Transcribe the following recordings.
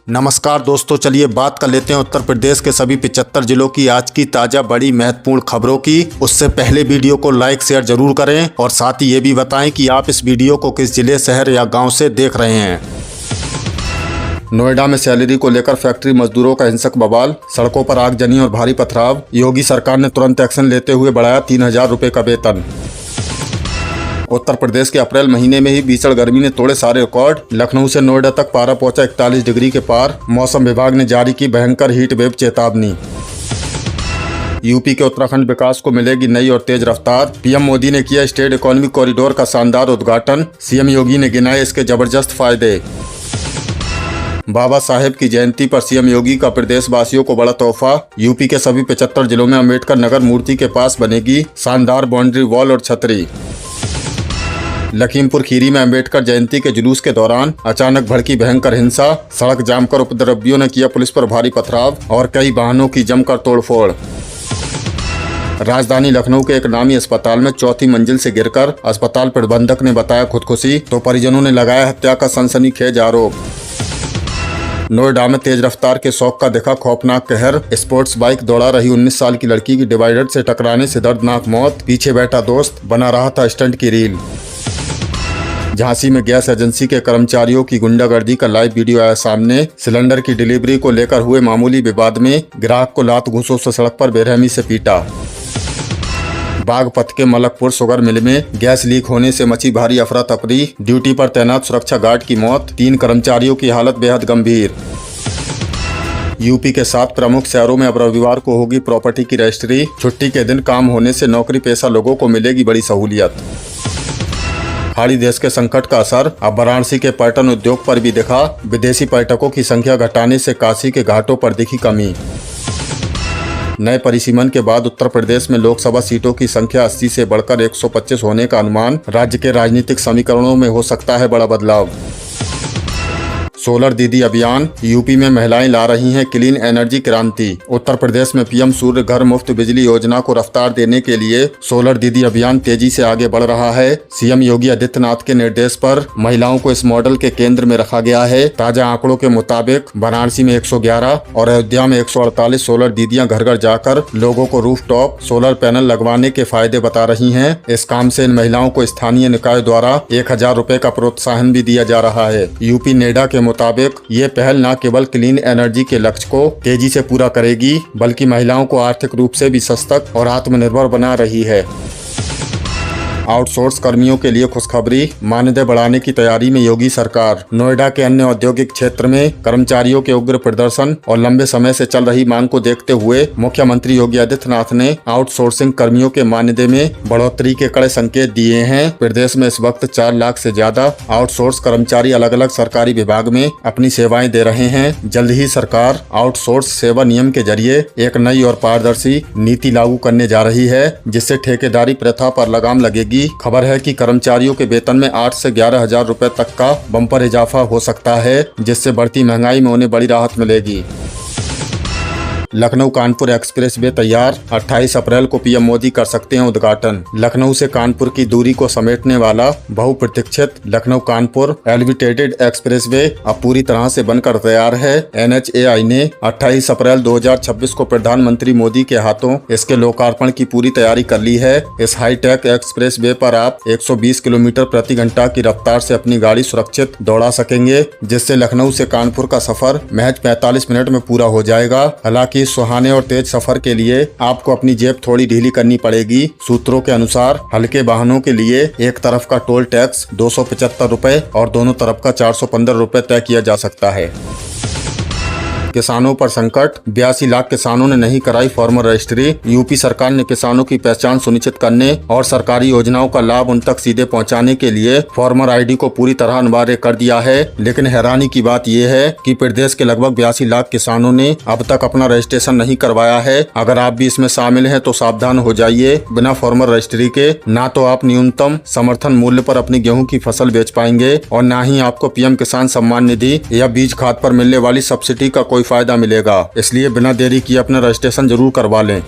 नमस्कार दोस्तों, चलिए बात कर लेते हैं उत्तर प्रदेश के सभी 75 जिलों की आज की ताजा बड़ी महत्वपूर्ण खबरों की। उससे पहले वीडियो को लाइक शेयर जरूर करें और साथ ही ये भी बताएं कि आप इस वीडियो को किस जिले, शहर या गांव से देख रहे हैं। नोएडा में सैलरी को लेकर फैक्ट्री मजदूरों का हिंसक बवाल, सड़कों पर आगजनी और भारी पथराव। योगी सरकार ने तुरंत एक्शन लेते हुए बढ़ाया 3000 रुपये का वेतन। उत्तर प्रदेश के अप्रैल महीने में ही भीषण गर्मी ने तोड़े सारे रिकॉर्ड। लखनऊ से नोएडा तक पारा पहुंचा 41 डिग्री के पार। मौसम विभाग ने जारी की भयंकर हीट वेव चेतावनी। यूपी के उत्तराखंड विकास को मिलेगी नई और तेज रफ्तार। पीएम मोदी ने किया स्टेट इकोनॉमिक कॉरिडोर का शानदार उद्घाटन। सीएम योगी ने गिनाए इसके जबरदस्त फायदे। बाबा साहेब की जयंती पर सीएम योगी का प्रदेशवासियों को बड़ा तोहफा। यूपी के सभी 75 जिलों में अम्बेडकर नगर मूर्ति के पास बनेगी शानदार बाउंड्री वॉल और छतरी। लखीमपुर खीरी में अम्बेडकर जयंती के जुलूस के दौरान अचानक भड़की भयंकर हिंसा। सड़क जाम कर उपद्रवियों ने किया पुलिस पर भारी पथराव और कई वाहनों की जमकर तोड़फोड़। राजधानी लखनऊ के एक नामी अस्पताल में चौथी मंजिल से गिरकर अस्पताल प्रबंधक ने बताया खुदकुशी, तो परिजनों ने लगाया हत्या का सनसनीखेज आरोप। नोएडा में तेज रफ्तार के शौक का दिखा खौफनाक कहर। स्पोर्ट्स बाइक दौड़ा रही 19 साल की लड़की की डिवाइडर से टकराने से दर्दनाक मौत। पीछे बैठा दोस्त बना रहा था स्टंट की रील। झांसी में गैस एजेंसी के कर्मचारियों की गुंडागर्दी का लाइव वीडियो आया सामने। सिलेंडर की डिलीवरी को लेकर हुए मामूली विवाद में ग्राहक को लात घूंसों से सड़क पर बेरहमी से पीटा। बागपत के मलकपुर शुगर मिल में गैस लीक होने से मची भारी अफरा तफरी। ड्यूटी पर तैनात सुरक्षा गार्ड की मौत। 3 कर्मचारियों की हालत बेहद गंभीर। यूपी के 7 प्रमुख शहरों में अब रविवार को होगी प्रॉपर्टी की रजिस्ट्री। छुट्टी के दिन काम होने से नौकरी पेशा लोगों को मिलेगी बड़ी सहूलियत। पहाड़ी देश के संकट का असर अब वाराणसी के पर्यटन उद्योग पर भी दिखा। विदेशी पर्यटकों की संख्या घटाने से काशी के घाटों पर दिखी कमी। नए परिसीमन के बाद उत्तर प्रदेश में लोकसभा सीटों की संख्या 80 से बढ़कर 125 होने का अनुमान। राज्य के राजनीतिक समीकरणों में हो सकता है बड़ा बदलाव। सोलर दीदी अभियान, यूपी में महिलाएं ला रही हैं क्लीन एनर्जी क्रांति। उत्तर प्रदेश में पीएम सूर्य घर मुफ्त बिजली योजना को रफ्तार देने के लिए सोलर दीदी अभियान तेजी से आगे बढ़ रहा है। सीएम योगी आदित्यनाथ के निर्देश पर महिलाओं को इस मॉडल के केंद्र में रखा गया है। ताजा आंकड़ों के मुताबिक वाराणसी में 111 और अयोध्या में 148 सोलर दीदियां घर घर जाकर लोगों को रूफटॉप सोलर पैनल लगवाने के फायदे बता रही हैं। इस काम से इन महिलाओं को स्थानीय निकाय द्वारा 1000 रुपए का प्रोत्साहन भी दिया जा रहा है। यूपी नेडा के मुताबिक ये पहल न केवल क्लीन एनर्जी के लक्ष्य को तेजी से पूरा करेगी, बल्कि महिलाओं को आर्थिक रूप से भी सशक्त और आत्मनिर्भर बना रही है। आउटसोर्स कर्मियों के लिए खुशखबरी, मानदेय बढ़ाने की तैयारी में योगी सरकार। नोएडा के अन्य औद्योगिक क्षेत्र में कर्मचारियों के उग्र प्रदर्शन और लंबे समय से चल रही मांग को देखते हुए मुख्यमंत्री योगी आदित्यनाथ ने आउटसोर्सिंग कर्मियों के मानदेय में बढ़ोतरी के कड़े संकेत दिए हैं। प्रदेश में इस वक्त 4 लाख से ज्यादा आउटसोर्स कर्मचारी अलग अलग सरकारी विभाग में अपनी सेवाएं दे रहे हैं। जल्द ही सरकार आउटसोर्स सेवा नियम के जरिए एक नई और पारदर्शी नीति लागू करने जा रही है, जिससे ठेकेदारी प्रथा पर लगाम लगेगी। खबर है कि कर्मचारियों के वेतन में 8 से 11,000 रुपए तक का बम्पर इजाफा हो सकता है, जिससे बढ़ती महंगाई में उन्हें बड़ी राहत मिलेगी। लखनऊ कानपुर एक्सप्रेस वे तैयार, 28 अप्रैल को पीएम मोदी कर सकते हैं उद्घाटन। लखनऊ से कानपुर की दूरी को समेटने वाला बहुप्रतीक्षित Lucknow Kanpur elevated express way अब पूरी तरह से बनकर तैयार है। NHAI ने 28 अप्रैल 2026 को प्रधानमंत्री मोदी के हाथों इसके लोकार्पण की पूरी तैयारी कर ली है। इस हाईटेक एक्सप्रेस वे पर आप 120 किलोमीटर प्रति घंटा की रफ्तार से अपनी गाड़ी सुरक्षित दौड़ा सकेंगे, जिससे लखनऊ से कानपुर का सफर महज 45 मिनट में पूरा हो जाएगा। हालांकि इस सुहाने और तेज सफर के लिए आपको अपनी जेब थोड़ी ढीली करनी पड़ेगी। सूत्रों के अनुसार हल्के वाहनों के लिए एक तरफ का टोल टैक्स 275 रुपए और दोनों तरफ का 415 रुपए तय किया जा सकता है। किसानों पर संकट, 82 लाख किसानों ने नहीं कराई फार्मर रजिस्ट्री। यूपी सरकार ने किसानों की पहचान सुनिश्चित करने और सरकारी योजनाओं का लाभ उन तक सीधे पहुंचाने के लिए फार्मर आईडी को पूरी तरह अनिवार्य कर दिया है। लेकिन हैरानी की बात यह है कि प्रदेश के लगभग 82 लाख किसानों ने अब तक अपना रजिस्ट्रेशन नहीं करवाया है। अगर आप भी इसमें शामिल हैं तो सावधान हो जाइए। बिना फार्मर रजिस्ट्री के ना तो आप न्यूनतम समर्थन मूल्य पर अपनी गेहूं की फसल बेच पाएंगे और न ही आपको पीएम किसान सम्मान निधि या बीज खाद पर मिलने वाली सब्सिडी का कोई फायदा मिलेगा। इसलिए बिना देरी किए अपना रजिस्ट्रेशन जरूर करवा लें।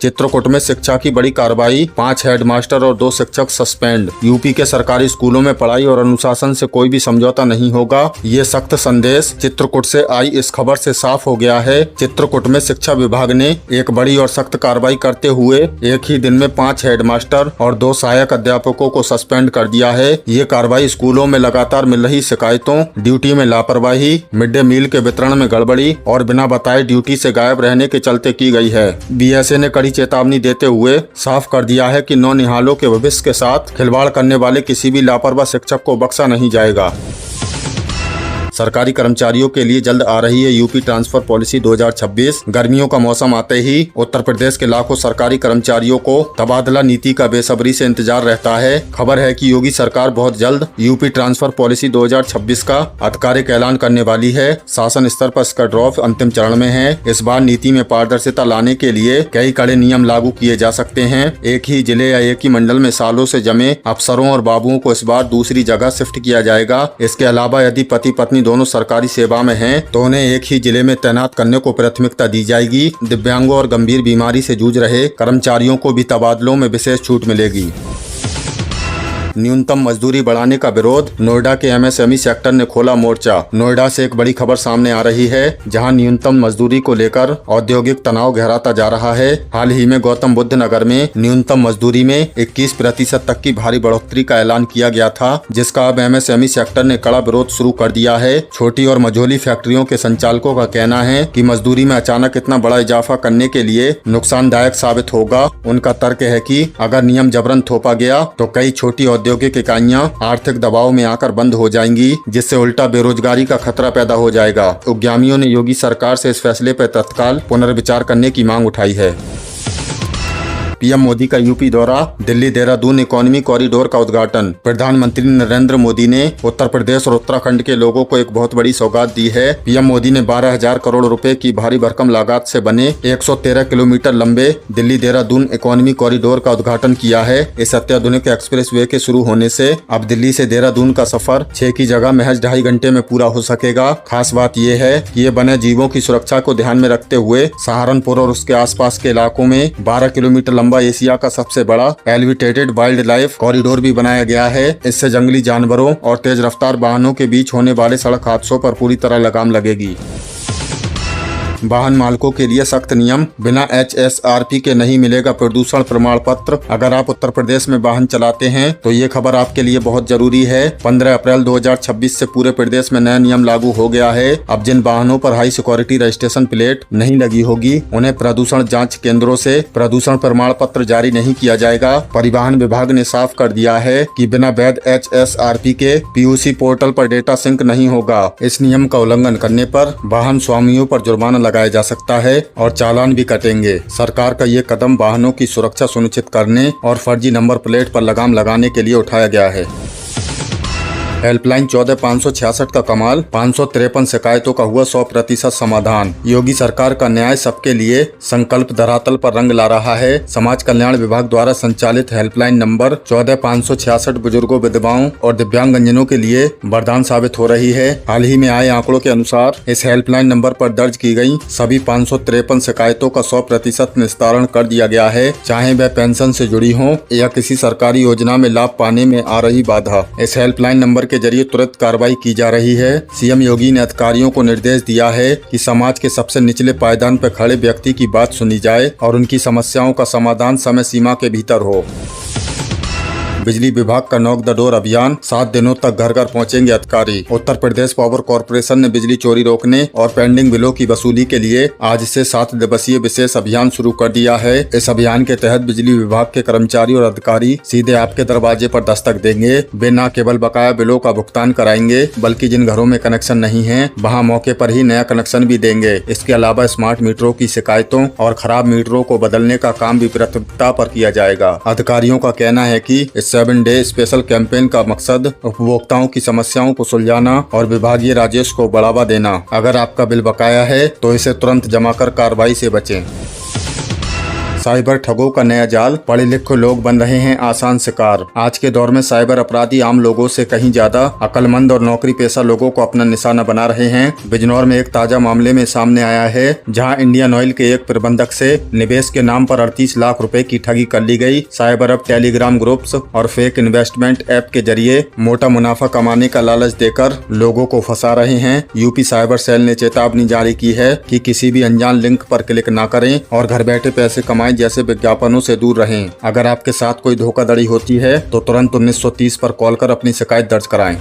चित्रकूट में शिक्षा की बड़ी कार्रवाई, 5 हेडमास्टर और 2 शिक्षक सस्पेंड। यूपी के सरकारी स्कूलों में पढ़ाई और अनुशासन से कोई भी समझौता नहीं होगा, ये सख्त संदेश चित्रकूट से आई इस खबर से साफ हो गया है। चित्रकूट में शिक्षा विभाग ने एक बड़ी और सख्त कार्रवाई करते हुए एक ही दिन में 5 हेडमास्टर और 2 सहायक अध्यापकों को सस्पेंड कर दिया है। ये कार्रवाई स्कूलों में लगातार मिल रही शिकायतों, ड्यूटी में लापरवाही, मिड डे मील के वितरण में गड़बड़ी और बिना बताए ड्यूटी से गायब रहने के चलते की गई है। बीएसए ने कड़ी चेतावनी देते हुए साफ कर दिया है कि नौनिहालों के भविष्य के साथ खिलवाड़ करने वाले किसी भी लापरवाह शिक्षक को बख्शा नहीं जाएगा। सरकारी कर्मचारियों के लिए जल्द आ रही है यूपी ट्रांसफर पॉलिसी 2026। गर्मियों का मौसम आते ही उत्तर प्रदेश के लाखों सरकारी कर्मचारियों को तबादला नीति का बेसब्री से इंतजार रहता है। खबर है कि योगी सरकार बहुत जल्द यूपी ट्रांसफर पॉलिसी 2026 का आधिकारिक ऐलान करने वाली है। शासन स्तर पर इसका ड्राफ्ट अंतिम चरण में है। इस बार नीति में पारदर्शिता लाने के लिए कई कड़े नियम लागू किए जा सकते हैं। एक ही जिले या एक ही मंडल में सालों से जमे अफसरों और बाबुओं को इस बार दूसरी जगह शिफ्ट किया जाएगा। इसके अलावा यदि पति पत्नी दोनों सरकारी सेवा में हैं, तो उन्हें एक ही जिले में तैनात करने को प्राथमिकता दी जाएगी। दिव्यांगों और गंभीर बीमारी से जूझ रहे कर्मचारियों को भी तबादलों में विशेष छूट मिलेगी। न्यूनतम मजदूरी बढ़ाने का विरोध, नोएडा के एमएसएमई सेक्टर ने खोला मोर्चा। नोएडा से एक बड़ी खबर सामने आ रही है, जहां न्यूनतम मजदूरी को लेकर औद्योगिक तनाव गहराता जा रहा है। हाल ही में गौतम बुद्ध नगर में न्यूनतम मजदूरी में 21% तक की भारी बढ़ोतरी का ऐलान किया गया था, जिसका अब एमएसएमई सेक्टर ने कड़ा विरोध शुरू कर दिया है। छोटी और मझोली फैक्ट्रियों के संचालकों का कहना है कि मजदूरी में अचानक इतना बड़ा इजाफा करने के लिए नुकसानदायक साबित होगा। उनका तर्क है कि अगर नियम जबरन थोपा गया तो कई छोटी औद्योगिक इकाइयां आर्थिक दबाव में आकर बंद हो जाएंगी, जिससे उल्टा बेरोजगारी का खतरा पैदा हो जाएगा। उद्यमियों ने योगी सरकार से इस फैसले पर तत्काल पुनर्विचार करने की मांग उठाई है। पीएम मोदी का यूपी दौरा, दिल्ली देहरादून इकोनॉमी कॉरिडोर का उद्घाटन। प्रधानमंत्री नरेंद्र मोदी ने उत्तर प्रदेश और उत्तराखंड के लोगों को एक बहुत बड़ी सौगात दी है। पीएम मोदी ने 12,000 करोड़ रुपए की भारी भरकम लागत से बने 113 किलोमीटर लंबे दिल्ली देहरादून इकोनॉमी कॉरिडोर का उद्घाटन किया है। इस अत्याधुनिक एक्सप्रेस वे के शुरू होने से अब दिल्ली से देहरादून का सफर 6 की जगह महज 2.5 घंटे में पूरा हो सकेगा। खास बात यह है कि ये वन्य जीवों की सुरक्षा को ध्यान में रखते हुए सहारनपुर और उसके आसपास के इलाकों में 12 किलोमीटर लंबा एशिया का सबसे बड़ा एलिवेटेड वाइल्ड लाइफ कॉरिडोर भी बनाया गया है। इससे जंगली जानवरों और तेज रफ्तार वाहनों के बीच होने वाले सड़क हादसों पर पूरी तरह लगाम लगेगी। वाहन मालिकों के लिए सख्त नियम, बिना HSRP के नहीं मिलेगा प्रदूषण प्रमाण पत्र। अगर आप उत्तर प्रदेश में वाहन चलाते हैं तो ये खबर आपके लिए बहुत जरूरी है। 15 अप्रैल 2026 से पूरे प्रदेश में नया नियम लागू हो गया है। अब जिन वाहनों पर हाई सिक्योरिटी रजिस्ट्रेशन प्लेट नहीं लगी होगी, उन्हें प्रदूषण जांच केंद्रों से प्रदूषण प्रमाण पत्र जारी नहीं किया जाएगा। परिवहन विभाग ने साफ कर दिया है कि बिना वैध HSRP के PUC पोर्टल पर डेटा सिंक नहीं होगा। इस नियम का उल्लंघन करने पर वाहन स्वामियों पर जुर्माना लगाया जा सकता है और चालान भी कटेंगे। सरकार का ये कदम वाहनों की सुरक्षा सुनिश्चित करने और फर्जी नंबर प्लेट पर लगाम लगाने के लिए उठाया गया है। हेल्पलाइन 14,566 का कमाल, 553 शिकायतों का हुआ 100% समाधान। योगी सरकार का न्याय सबके लिए संकल्प धरातल पर रंग ला रहा है। समाज कल्याण विभाग द्वारा संचालित हेल्पलाइन नंबर 14,566 बुजुर्गों, विधवाओं और दिव्यांगजनों के लिए वरदान साबित हो रही है। हाल ही में आए आंकड़ों के अनुसार इस हेल्पलाइन नंबर पर दर्ज की गई सभी 553 शिकायतों का 100% निस्तारण कर दिया गया है, चाहे वह पेंशन से जुड़ी हो या किसी सरकारी योजना में लाभ पाने में आ रही बाधा। इस हेल्पलाइन नंबर के जरिए तुरंत कार्रवाई की जा रही है। सीएम योगी ने अधिकारियों को निर्देश दिया है कि समाज के सबसे निचले पायदान पर खड़े व्यक्ति की बात सुनी जाए और उनकी समस्याओं का समाधान समय सीमा के भीतर हो। बिजली विभाग का नॉक द डोर अभियान, 7 दिनों तक घर घर पहुंचेंगे अधिकारी। उत्तर प्रदेश पावर कॉर्पोरेशन ने बिजली चोरी रोकने और पेंडिंग बिलों की वसूली के लिए आज से 7 दिवसीय विशेष अभियान शुरू कर दिया है। इस अभियान के तहत बिजली विभाग के कर्मचारी और अधिकारी सीधे आपके दरवाजे पर दस्तक देंगे। वे न केवल बकाया बिलों का भुगतान कराएंगे, बल्कि जिन घरों में कनेक्शन नहीं है वहाँ मौके पर ही नया कनेक्शन भी देंगे। इसके अलावा स्मार्ट मीटरों की शिकायतों और खराब मीटरों को बदलने का काम भी प्राथमिकता पर किया जाएगा। अधिकारियों का कहना है कि इस 7 डे स्पेशल कैंपेन का मकसद उपभोक्ताओं की समस्याओं को सुलझाना और विभागीय राजस्व को बढ़ावा देना। अगर आपका बिल बकाया है तो इसे तुरंत जमा कर कार्रवाई से बचें। साइबर ठगों का नया जाल, पढ़े लिखे लोग बन रहे हैं आसान शिकार। आज के दौर में साइबर अपराधी आम लोगों से कहीं ज्यादा अक्लमंद और नौकरी पेशा लोगों को अपना निशाना बना रहे हैं। बिजनौर में एक ताजा मामले में सामने आया है, जहां इंडियन ऑयल के एक प्रबंधक से निवेश के नाम पर 38 लाख रुपए की ठगी कर ली गई। साइबर अब टेलीग्राम ग्रुप्स और फेक इन्वेस्टमेंट ऐप के जरिए मोटा मुनाफा कमाने का लालच देकर लोगों को फंसा रहे हैं। यूपी साइबर सेल ने चेतावनी जारी की है कि किसी भी अनजान लिंक पर क्लिक न करें और घर बैठे पैसे कमाएं जैसे विज्ञापनों से दूर रहें। अगर आपके साथ कोई धोखाधड़ी होती है तो तुरंत 1930 पर कॉल कर अपनी शिकायत दर्ज कराएं।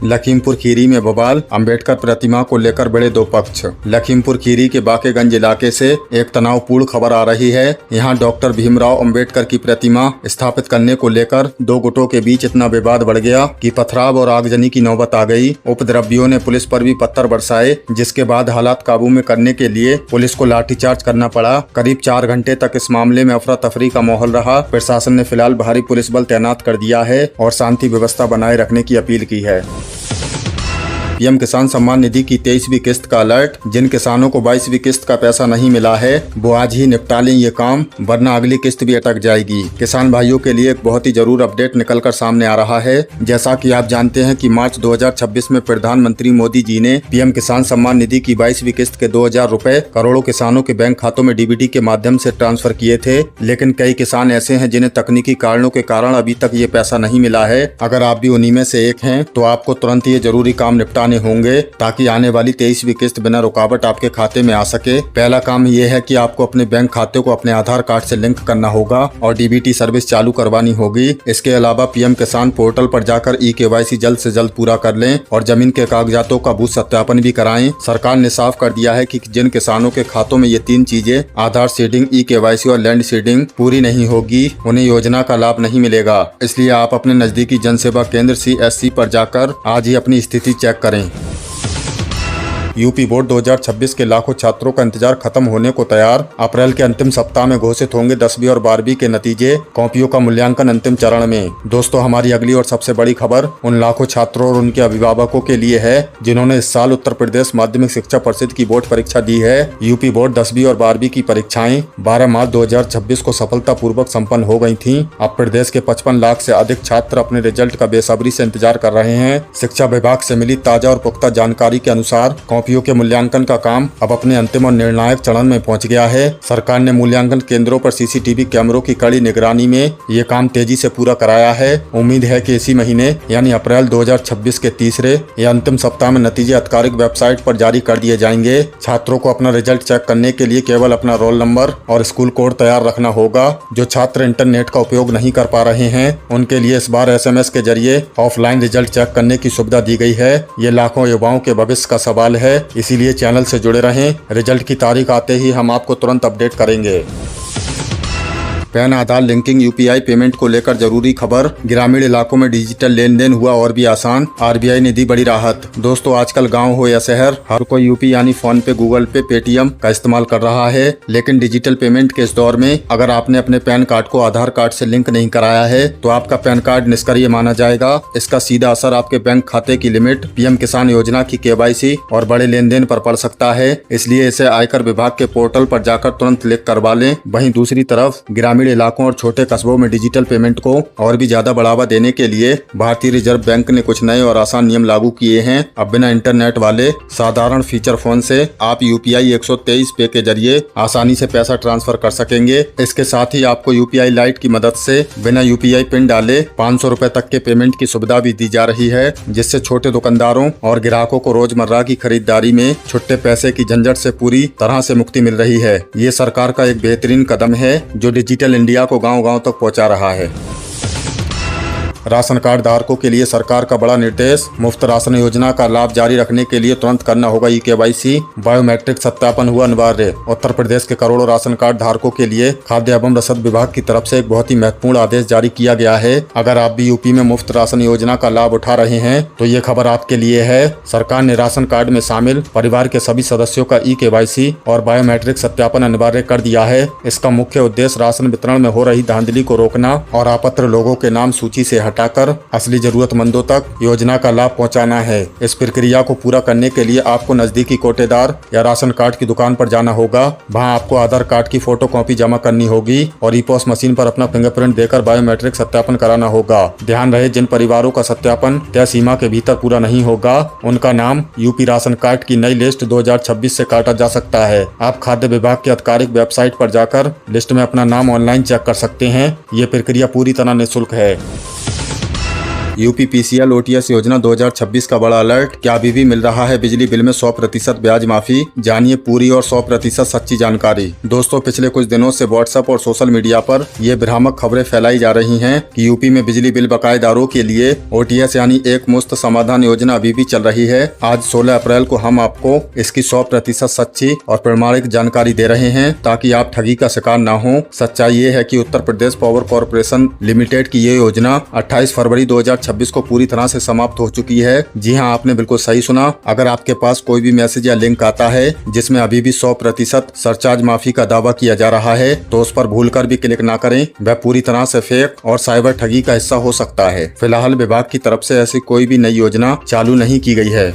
लखीमपुर खीरी में बवाल, अंबेडकर प्रतिमा को लेकर बड़े दो पक्ष। लखीमपुर खीरी के बाकेगंज इलाके से एक तनावपूर्ण खबर आ रही है। यहां डॉक्टर भीमराव अंबेडकर की प्रतिमा स्थापित करने को लेकर दो गुटों के बीच इतना विवाद बढ़ गया कि पथराव और आगजनी की नौबत आ गई। उपद्रवियों ने पुलिस पर भी पत्थर बरसाए, जिसके बाद हालात काबू में करने के लिए पुलिस को लाठीचार्ज करना पड़ा। करीब 4 घंटे तक इस मामले में अफरा तफरी का माहौल रहा। प्रशासन ने फिलहाल भारी पुलिस बल तैनात कर दिया है और शांति व्यवस्था बनाए रखने की अपील की है। पीएम किसान सम्मान निधि की 23वीं किस्त का अलर्ट। जिन किसानों को 22वीं किस्त का पैसा नहीं मिला है वो आज ही निपटा लें ये काम, वरना अगली किस्त भी अटक जाएगी। किसान भाइयों के लिए एक बहुत ही जरूर अपडेट निकलकर सामने आ रहा है। जैसा कि आप जानते हैं कि मार्च 2026 में प्रधानमंत्री मोदी जी ने पीएम किसान सम्मान निधि की 22वीं किस्त के 2000 रुपए करोड़ों किसानों के बैंक खातों में डीबीटी के माध्यम से ट्रांसफर किए थे। लेकिन कई किसान ऐसे हैं जिन्हें तकनीकी कारणों के कारण अभी तक ये पैसा नहीं मिला है। अगर आप भी उन्हीं में से एक हैं तो आपको तुरंत ये जरूरी काम निपटाने होंगे ताकि आने वाली 23वीं किस्त बिना रुकावट आपके खाते में आ सके। पहला काम यह है कि आपको अपने बैंक खाते को अपने आधार कार्ड से लिंक करना होगा और डीबीटी सर्विस चालू करवानी होगी। इसके अलावा पीएम किसान पोर्टल पर जाकर ई-केवाईसी जल्द से जल्द पूरा कर लें और जमीन के कागजातों का बूथ सत्यापन भी कराएं। सरकार ने साफ कर दिया है कि जिन किसानों के खातों में ये 3 चीजें आधार सीडिंग, ई-केवाईसी और लैंड सीडिंग पूरी नहीं होगी, उन्हें योजना का लाभ नहीं मिलेगा। इसलिए आप अपने नजदीकी जन सेवा केंद्र CSC पर जाकर आज ही अपनी स्थिति चेक करें। यूपी बोर्ड 2026 के लाखों छात्रों का इंतजार खत्म होने को तैयार। अप्रैल के अंतिम सप्ताह में घोषित होंगे 10वीं और 12वीं के नतीजे। कॉपियों का मूल्यांकन अंतिम चरण में। दोस्तों, हमारी अगली और सबसे बड़ी खबर उन लाखों छात्रों और उनके अभिभावकों के लिए है जिन्होंने इस साल उत्तर प्रदेश माध्यमिक शिक्षा परिषद की बोर्ड परीक्षा दी है। यूपी बोर्ड 10वीं और 12वीं की परीक्षाएं 12 मार्च 2026 को सफलतापूर्वक संपन्न हो गयी थी। अब प्रदेश के 55 लाख से अधिक छात्र अपने रिजल्ट का बेसब्री से इंतजार कर रहे हैं। शिक्षा विभाग से मिली ताजा और पुख्ता जानकारी के अनुसार कॉपियों के मूल्यांकन का काम अब अपने अंतिम और निर्णायक चरण में पहुंच गया है। सरकार ने मूल्यांकन केंद्रों पर CCTV कैमरों की कड़ी निगरानी में ये काम तेजी से पूरा कराया है। उम्मीद है कि इसी महीने यानी अप्रैल 2026 के तीसरे या अंतिम सप्ताह में नतीजे आधिकारिक वेबसाइट पर जारी कर दिए जाएंगे। छात्रों को अपना रिजल्ट चेक करने के लिए केवल अपना रोल नंबर और स्कूल कोड तैयार रखना होगा। जो छात्र इंटरनेट का उपयोग नहीं कर पा रहे हैं उनके लिए इस बार SMS के जरिए ऑफलाइन रिजल्ट चेक करने की सुविधा दी गई है। ये लाखों युवाओं के भविष्य का सवाल है, इसीलिए चैनल से जुड़े रहें। रिजल्ट की तारीख आते ही हम आपको तुरंत अपडेट करेंगे। पैन आधार लिंकिंग UPI पेमेंट को लेकर जरूरी खबर। ग्रामीण इलाकों में डिजिटल लेन देन हुआ और भी आसान। RBI ने दी बड़ी राहत। दोस्तों, आजकल गांव हो या शहर, हर कोई UPI यानी फोन पे, गूगल पे, पेटीएम का इस्तेमाल कर रहा है। लेकिन डिजिटल पेमेंट के इस दौर में अगर आपने अपने पैन कार्ड को आधार कार्ड से लिंक नहीं कराया है तो आपका पैन कार्ड निष्क्रिय माना जाएगा। इसका सीधा असर आपके बैंक खाते की लिमिट, पीएम किसान योजना की KYC और बड़े लेन देन पर पड़ सकता है। इसलिए इसे आयकर विभाग के पोर्टल पर जाकर तुरंत क्लिक करवा लें। वहीं दूसरी तरफ ग्रामीण इलाकों और छोटे कस्बों में डिजिटल पेमेंट को और भी ज्यादा बढ़ावा देने के लिए भारतीय रिजर्व बैंक ने कुछ नए और आसान नियम लागू किए हैं। अब बिना इंटरनेट वाले साधारण फीचर फोन से आप UPI 123 पे के जरिए आसानी से पैसा ट्रांसफर कर सकेंगे। इसके साथ ही आपको UPI लाइट की मदद से बिना UPI पिन डाले 500 रुपए तक के पेमेंट की सुविधा भी दी जा रही है, जिससे छोटे दुकानदारों और ग्राहकों को रोजमर्रा की खरीदारी में छुट्टे पैसे की झंझट से पूरी तरह से मुक्ति मिल रही है। ये सरकार का एक बेहतरीन कदम है जो डिजिटल इंडिया को गांव-गांव तक पहुंचा रहा है। राशन कार्ड धारकों के लिए सरकार का बड़ा निर्देश। मुफ्त राशन योजना का लाभ जारी रखने के लिए तुरंत करना होगा ई-KYC। बायोमेट्रिक सत्यापन हुआ अनिवार्य। उत्तर प्रदेश के करोड़ों राशन कार्ड धारकों के लिए खाद्य एवं रसद विभाग की तरफ से एक बहुत ही महत्वपूर्ण आदेश जारी किया गया है। अगर आप भी यूपी में मुफ्त राशन योजना का लाभ उठा रहे हैं तो ये खबर आपके लिए है। सरकार ने राशन कार्ड में शामिल परिवार के सभी सदस्यों का ई-KYC और बायोमेट्रिक सत्यापन अनिवार्य कर दिया है। इसका मुख्य उद्देश्य राशन वितरण में हो रही धांधली को रोकना और अपात्र लोगों के नाम सूची से हटाकर असली जरूरतमंदों तक योजना का लाभ पहुंचाना है। इस प्रक्रिया को पूरा करने के लिए आपको नजदीकी कोटेदार या राशन कार्ड की दुकान पर जाना होगा। वहां आपको आधार कार्ड की फोटोकॉपी जमा करनी होगी और ई-पॉस मशीन पर अपना फिंगरप्रिंट देकर बायोमेट्रिक सत्यापन कराना होगा। ध्यान रहे, जिन परिवारों का सत्यापन तय सीमा के भीतर पूरा नहीं होगा उनका नाम यूपी राशन कार्ड की नई लिस्ट 2026 से काटा जा सकता है। आप खाद्य विभाग की आधिकारिक वेबसाइट पर जाकर लिस्ट में अपना नाम ऑनलाइन चेक कर सकते हैं। ये प्रक्रिया पूरी तरह निःशुल्क है। यूपीपीसीएल ओटीएस योजना 2026 का बड़ा अलर्ट। क्या अभी भी मिल रहा है बिजली बिल में 100% ब्याज माफी? जानिए पूरी और 100% सच्ची जानकारी। दोस्तों, पिछले कुछ दिनों से व्हाट्सएप और सोशल मीडिया पर ये भ्रामक खबरें फैलाई जा रही हैं कि यूपी में बिजली बिल बकायेदारों के लिए ओटीएस यानी एक मुश्त समाधान योजना अभी भी चल रही है। आज 16 अप्रैल को हम आपको इसकी 100% सच्ची और प्रमाणिक जानकारी दे रहे हैं ताकि आप ठगी का शिकार ना हो। सच्चाई ये है कि Uttar Pradesh power corporation limited की ये योजना 28 फरवरी 2026 को पूरी तरह से समाप्त हो चुकी है। जी हां, आपने बिल्कुल सही सुना। अगर आपके पास कोई भी मैसेज या लिंक आता है जिसमें अभी भी 100% सरचार्ज माफी का दावा किया जा रहा है तो उस पर भूलकर भी क्लिक ना करें। वह पूरी तरह से फेक और साइबर ठगी का हिस्सा हो सकता है। फिलहाल विभाग की तरफ से ऐसी कोई भी नई योजना चालू नहीं की गई है।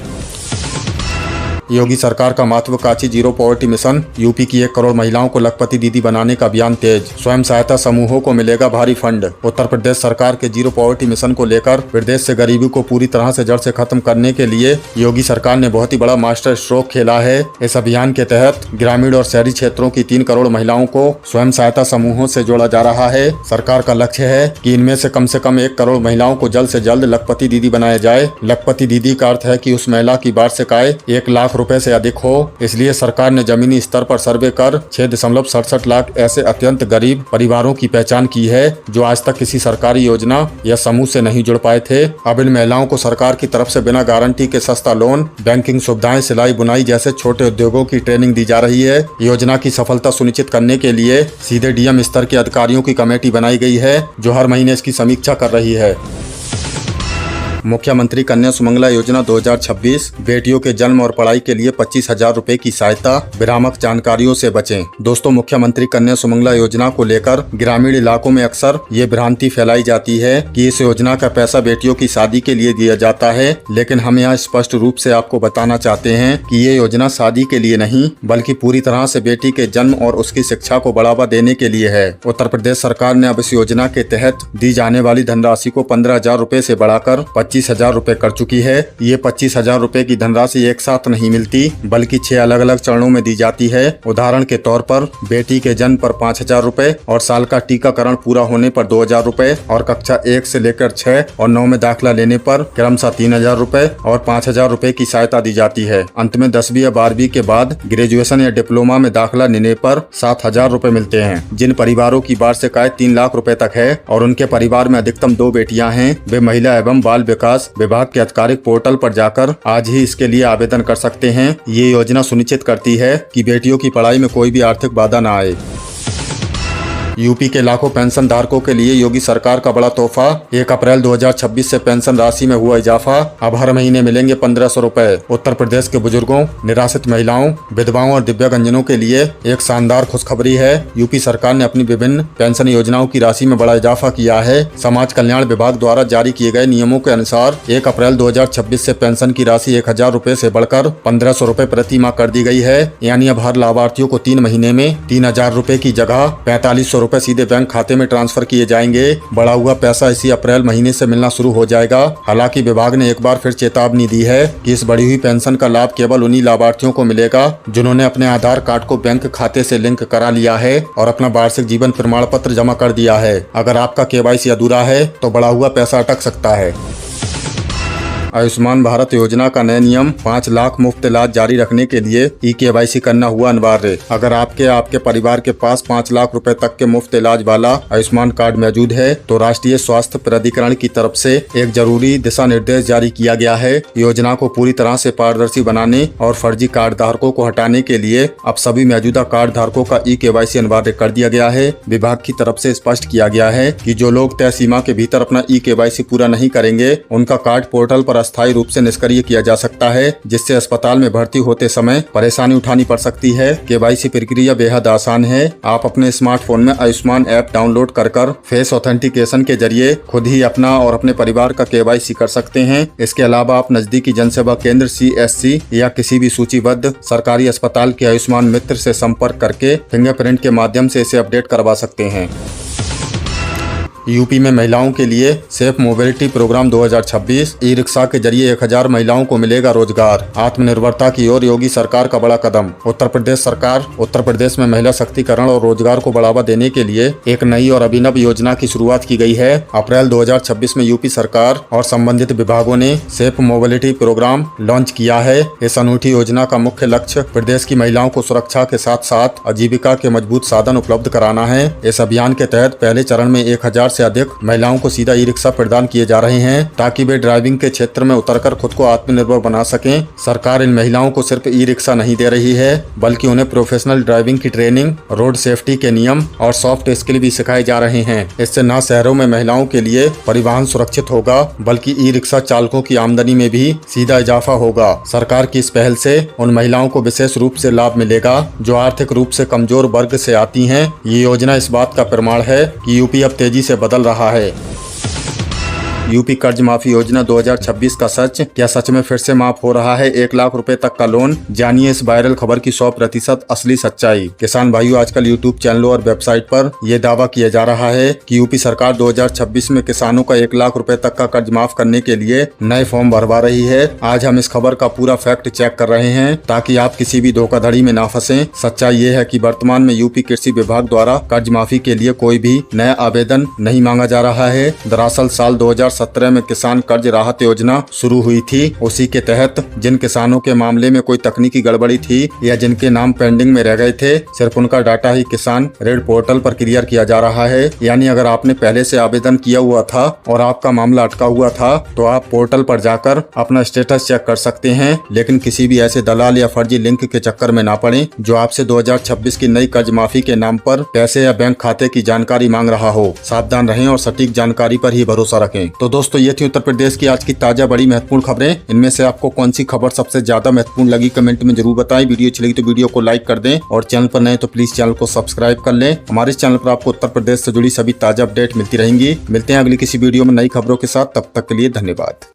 योगी सरकार का महत्वाकांक्षी जीरो पॉवर्टी मिशन। यूपी की 1 करोड़ महिलाओं को लखपति दीदी बनाने का अभियान तेज। स्वयं सहायता समूहों को मिलेगा भारी फंड। उत्तर प्रदेश सरकार के जीरो पॉवर्टी मिशन को लेकर प्रदेश से गरीबी को पूरी तरह से जड़ से खत्म करने के लिए योगी सरकार ने बहुत ही बड़ा मास्टर स्ट्रोक खेला है। इस अभियान के तहत ग्रामीण और शहरी क्षेत्रों की 3 करोड़ महिलाओं को स्वयं सहायता समूहों से जोड़ा जा रहा है। सरकार का लक्ष्य है कि इनमें से कम 1 करोड़ महिलाओं को जल्द से जल्द लखपति दीदी बनाया जाए। लखपति दीदी का अर्थ है कि उस महिला की वार्षिक आय 1 लाख रुपए से अधिक हो। इसलिए सरकार ने जमीनी स्तर पर सर्वे कर 6.67 लाख ऐसे अत्यंत गरीब परिवारों की पहचान की है जो आज तक किसी सरकारी योजना या समूह से नहीं जुड़ पाए थे। अब इन महिलाओं को सरकार की तरफ से बिना गारंटी के सस्ता लोन, बैंकिंग सुविधाएं, सिलाई बुनाई जैसे छोटे उद्योगों की ट्रेनिंग दी जा रही है। योजना की सफलता सुनिश्चित करने के लिए सीधे डीएम स्तर के अधिकारियों की कमेटी बनाई गई है जो हर महीने इसकी समीक्षा कर रही है। मुख्यमंत्री कन्या सुमंगला योजना 2026। बेटियों के जन्म और पढ़ाई के लिए 25,000 रुपए की सहायता। भ्रामक जानकारियों से बचें। दोस्तों, मुख्यमंत्री कन्या सुमंगला योजना को लेकर ग्रामीण इलाकों में अक्सर ये भ्रांति फैलाई जाती है कि इस योजना का पैसा बेटियों की शादी के लिए दिया जाता है, लेकिन हम यहाँ स्पष्ट रूप से आपको बताना चाहते हैं कि ये योजना शादी के लिए नहीं बल्कि पूरी तरह से बेटी के जन्म और उसकी शिक्षा को बढ़ावा देने के लिए है। उत्तर प्रदेश सरकार ने अब इस योजना के तहत दी जाने वाली धनराशि को 15,000 रुपए से बढ़ाकर 25,000 रुपए कर चुकी है। ये 25,000 रुपए की धनराशि एक साथ नहीं मिलती बल्कि 6 अलग अलग चरणों में दी जाती है। उदाहरण के तौर पर बेटी के जन्म पर 5,000 रुपए और साल का टीकाकरण पूरा होने पर 2,000 रुपए और कक्षा 1 से लेकर 6 और 9 में दाखिला लेने पर क्रमशः 3,000 रुपए और 5,000 रुपए की सहायता दी जाती है। अंत में 10वीं या 12वीं के बाद ग्रेजुएशन या डिप्लोमा में दाखिला लेने पर 7,000 रुपए मिलते हैं। जिन परिवारों की वार्षिक आय 3 लाख रुपए तक है और उनके परिवार में अधिकतम 2 बेटियां हैं, वे महिला एवं बाल विकास विभाग के आधिकारिक पोर्टल पर जाकर आज ही इसके लिए आवेदन कर सकते हैं। ये योजना सुनिश्चित करती है कि बेटियों की पढ़ाई में कोई भी आर्थिक बाधा न आए। यूपी के लाखों पेंशन धारकों के लिए योगी सरकार का बड़ा तोहफा। 1 अप्रैल 2026 से पेंशन राशि में हुआ इजाफा। अब हर महीने मिलेंगे 1,500 रुपए। उत्तर प्रदेश के बुजुर्गों, निराश्रित महिलाओं, विधवाओं और दिव्यांगजनों के लिए एक शानदार खुशखबरी है। यूपी सरकार ने अपनी विभिन्न पेंशन योजनाओं की राशि में बड़ा इजाफा किया है। समाज कल्याण विभाग द्वारा जारी किए गए नियमों के अनुसार 1 अप्रैल 2026 से पेंशन की राशि 1,000 रुपए से बढ़कर 1,500 रुपए प्रति माह कर दी गई है। यानी अब हर लाभार्थियों को 3 महीने में 3,000 रुपए की जगह 4,500 रुपए सीधे बैंक खाते में ट्रांसफर किए जाएंगे। बढ़ा हुआ पैसा इसी अप्रैल महीने से मिलना शुरू हो जाएगा। हालांकि विभाग ने एक बार फिर चेतावनी दी है कि इस बढ़ी हुई पेंशन का लाभ केवल उन्हीं लाभार्थियों को मिलेगा जिन्होंने अपने आधार कार्ड को बैंक खाते से लिंक करा लिया है और अपना वार्षिक जीवन प्रमाण पत्र जमा कर दिया है। अगर आपका केवाईसी अधूरा है तो बढ़ा हुआ पैसा अटक सकता है। आयुष्मान भारत योजना का नया नियम 5 लाख मुफ्त इलाज जारी रखने के लिए ई-केवाईसी करना हुआ अनिवार्य। अगर आपके परिवार के पास 5 लाख रुपए तक के मुफ्त इलाज वाला आयुष्मान कार्ड मौजूद है तो राष्ट्रीय स्वास्थ्य प्राधिकरण की तरफ से एक जरूरी दिशा निर्देश जारी किया गया है। योजना को पूरी तरह से पारदर्शी बनाने और फर्जी कार्ड धारकों को हटाने के लिए अब सभी मौजूदा कार्ड धारकों का ई-केवाईसी अनिवार्य कर दिया गया है। विभाग की तरफ से स्पष्ट किया गया है कि जो लोग तय सीमा के भीतर अपना ई-केवाईसी पूरा नहीं करेंगे उनका कार्ड पोर्टल पर अस्थायी रूप से निष्क्रिय किया जा सकता है, जिससे अस्पताल में भर्ती होते समय परेशानी उठानी पड़ सकती है। केवाईसी प्रक्रिया बेहद आसान है। आप अपने स्मार्टफोन में आयुष्मान ऐप डाउनलोड कर फेस ऑथेंटिकेशन के जरिए खुद ही अपना और अपने परिवार का केवाईसी कर सकते हैं। इसके अलावा आप नजदीकी जनसेवा केंद्र CSC या किसी भी सूचीबद्ध सरकारी अस्पताल के आयुष्मान मित्र से संपर्क करके फिंगरप्रिंट के माध्यम से इसे अपडेट करवा सकते हैं। यूपी में महिलाओं के लिए सेफ मोबिलिटी प्रोग्राम 2026 ई-रिक्शा के जरिए 1000 महिलाओं को मिलेगा रोजगार। आत्मनिर्भरता की ओर योगी सरकार का बड़ा कदम। उत्तर प्रदेश सरकार उत्तर प्रदेश में महिला शक्तिकरण और रोजगार को बढ़ावा देने के लिए एक नई और अभिनव योजना की शुरुआत की गई है। अप्रैल 2026 में यूपी सरकार और संबंधित विभागों ने सेफ मोबिलिटी प्रोग्राम लॉन्च किया है। इस अनूठी योजना का मुख्य लक्ष्य प्रदेश की महिलाओं को सुरक्षा के साथ साथ आजीविका के मजबूत साधन उपलब्ध कराना है। इस अभियान के तहत पहले चरण में 1000 से अधिक महिलाओं को सीधा ई-रिक्शा प्रदान किए जा रहे हैं, ताकि वे ड्राइविंग के क्षेत्र में उतरकर खुद को आत्मनिर्भर बना सकें। सरकार इन महिलाओं को सिर्फ ई-रिक्शा नहीं दे रही है, बल्कि उन्हें प्रोफेशनल ड्राइविंग की ट्रेनिंग, रोड सेफ्टी के नियम और सॉफ्ट स्किल भी सिखाए जा रहे हैं। इससे न शहरों में महिलाओं के लिए परिवहन सुरक्षित होगा, बल्कि ई-रिक्शा चालकों की आमदनी में भी सीधा इजाफा होगा। सरकार की इस पहल से उन महिलाओं को विशेष रूप से लाभ मिलेगा जो आर्थिक रूप से कमजोर वर्ग से आती हैं। ये योजना इस बात का प्रमाण है कि यूपी अब तेजी से बदल रहा है। यूपी कर्ज माफी योजना 2026 का सच, क्या सच में फिर से माफ हो रहा है 1 लाख रुपए तक का लोन? जानिए इस वायरल खबर की 100% असली सच्चाई। किसान भाइयों, आजकल यूट्यूब चैनलों और वेबसाइट पर यह दावा किया जा रहा है कि यूपी सरकार 2026 में किसानों का 1 लाख रुपए तक का कर्ज माफ करने के लिए नए फॉर्म भरवा रही है। आज हम इस खबर का पूरा फैक्ट चेक कर रहे हैं, ताकि आप किसी भी धोखाधड़ी में ना फंसे। सच्चाई ये है कि वर्तमान में यूपी कृषि विभाग द्वारा कर्ज माफी के लिए कोई भी नया आवेदन नहीं मांगा जा रहा है। दरअसल साल 2017 में किसान कर्ज राहत योजना शुरू हुई थी। उसी के तहत जिन किसानों के मामले में कोई तकनीकी गड़बड़ी थी या जिनके नाम पेंडिंग में रह गए थे, सिर्फ उनका डाटा ही किसान रेड पोर्टल पर क्लियर किया जा रहा है। यानी अगर आपने पहले से आवेदन किया हुआ था और आपका मामला अटका हुआ था, तो आप पोर्टल पर जाकर अपना स्टेटस चेक कर सकते हैं। लेकिन किसी भी ऐसे दलाल या फर्जी लिंक के चक्कर में ना पड़े जो आपसे 2026 की नई कर्ज माफी के नाम पर पैसे या बैंक खाते की जानकारी मांग रहा हो। सावधान रहें और सटीक जानकारी पर ही भरोसा रखें। तो दोस्तों, ये थी उत्तर प्रदेश की आज की ताजा बड़ी महत्वपूर्ण खबरें। इनमें से आपको कौन सी खबर सबसे ज्यादा महत्वपूर्ण लगी, कमेंट में जरूर बताएं। वीडियो अच्छी लगी तो वीडियो को लाइक कर दें और चैनल पर नए तो प्लीज चैनल को सब्सक्राइब कर लें। हमारे चैनल पर आपको उत्तर प्रदेश से जुड़ी सभी ताजा अपडेट मिलती रहेंगी। मिलते हैं अगली किसी वीडियो में नई खबरों के साथ। तब तक के लिए धन्यवाद।